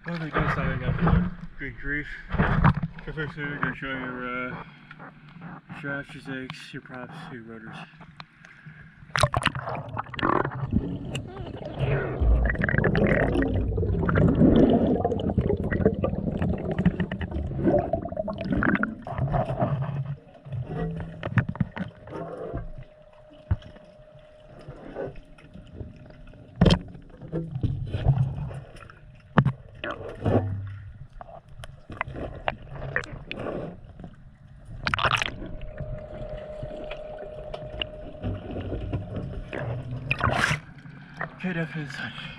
Well, we got started up the Good Greif. So first we're going to show your shafts, your eggs, your props, your rotors. Okay, that feels such.